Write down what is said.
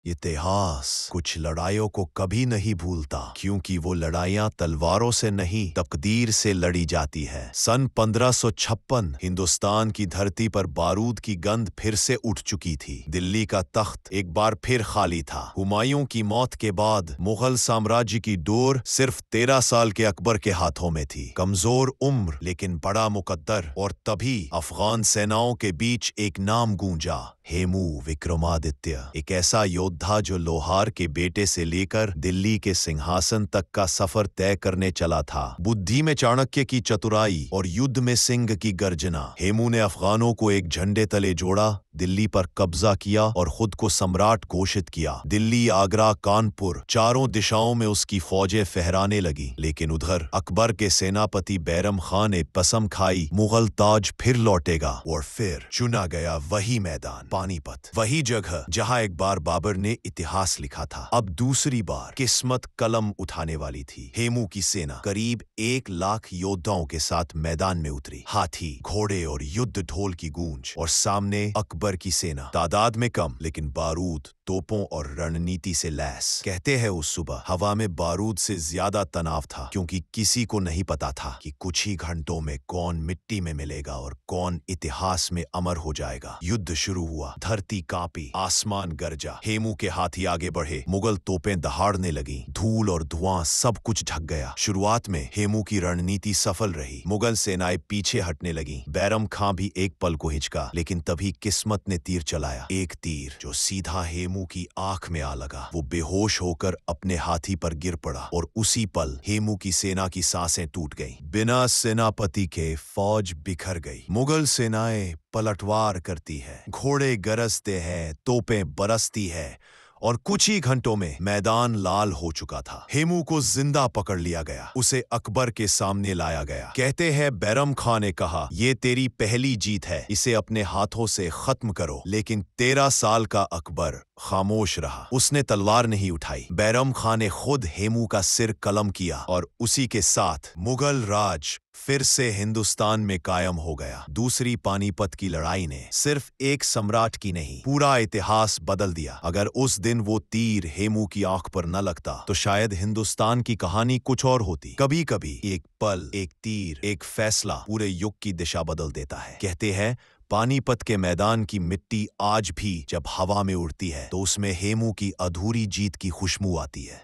इतिहास कुछ लड़ाइयों को कभी नहीं भूलता, क्योंकि वो लड़ाइयां तलवारों से नहीं तकदीर से लड़ी जाती है। सन 1556 हिंदुस्तान की धरती पर बारूद की गंध फिर से उठ चुकी थी। दिल्ली का तख्त एक बार फिर खाली था। हुमायूं की मौत के बाद मुगल साम्राज्य की डोर सिर्फ 13 साल के अकबर के हाथों में थी। कमजोर उम्र लेकिन बड़ा मुकद्दर। और तभी अफगान सेनाओं के बीच एक नाम गूंजा, हेमू विक्रमादित्य। एक ऐसा योद्धा जो लोहार के बेटे से लेकर दिल्ली के सिंहासन तक का सफर तय करने चला था। बुद्धि में चाणक्य की चतुराई और युद्ध में सिंह की गर्जना। हेमू ने अफगानों को एक झंडे तले जोड़ा, दिल्ली पर कब्जा किया और खुद को सम्राट घोषित किया। दिल्ली, आगरा, कानपुर, चारों दिशाओं में उसकी फौजें फहराने लगी। लेकिन उधर अकबर के सेनापति बैरम खान ने कसम खाई, मुगल ताज फिर लौटेगा। और फिर चुना गया वही मैदान, पानीपत, वही जगह जहां एक बार बाबर ने इतिहास लिखा था। अब दूसरी बार किस्मत कलम उठाने वाली थी। हेमू की सेना करीब 1 लाख योद्धाओं के साथ मैदान में उतरी। हाथी, घोड़े और युद्ध ढोल की गूंज। और सामने अकबर की सेना, तादाद में कम लेकिन बारूद, तोपों और रणनीति से लैस। कहते हैं उस सुबह हवा में बारूद से ज्यादा तनाव था, क्योंकि किसी को नहीं पता था कि कुछ ही घंटों में कौन मिट्टी में मिलेगा और कौन इतिहास में अमर हो जाएगा। युद्ध शुरू हुआ। धरती कांपी, आसमान गरजा। हेमू के हाथी आगे बढ़े, मुगल तोपें दहाड़ने लगी। धूल और धुआं सब कुछ ढक गया। शुरुआत में हेमू की रणनीति सफल रही। मुगल सेनाएं पीछे हटने लगी। बैरम खां भी एक पल को हिचका, लेकिन तभी किस्मत ने तीर चलाया। एक तीर जो सीधा हेमू की आंख में आ लगा। वो बेहोश होकर अपने हाथी पर गिर पड़ा और उसी पल हेमू की सेना की सांसें टूट गईं। बिना सेनापति के फौज बिखर गई। मुगल सेनाएं पलटवार करती है, घोड़े गरजते हैं, तोपें बरसती है और कुछ ही घंटों में मैदान लाल हो चुका था। हेमू को जिंदा पकड़ लिया गया। उसे अकबर के सामने लाया गया। कहते हैं बैरम खां ने कहा, ये तेरी पहली जीत है, इसे अपने हाथों से खत्म करो। लेकिन 13 साल का अकबर खामोश रहा। उसने तलवार नहीं उठाई। बैरम खां ने खुद हेमू का सिर कलम किया और उसी के साथ मुगल राज फिर से हिंदुस्तान में कायम हो गया। दूसरी पानीपत की लड़ाई ने सिर्फ एक सम्राट की नहीं, पूरा इतिहास बदल दिया। अगर उस दिन वो तीर हेमू की आंख पर न लगता तो शायद हिंदुस्तान की कहानी कुछ और होती। कभी कभी एक पल, एक तीर, एक फैसला पूरे युग की दिशा बदल देता है। कहते हैं पानीपत के मैदान की मिट्टी आज भी जब हवा में उड़ती है तो उसमें हेमू की अधूरी जीत की खुशबू आती है।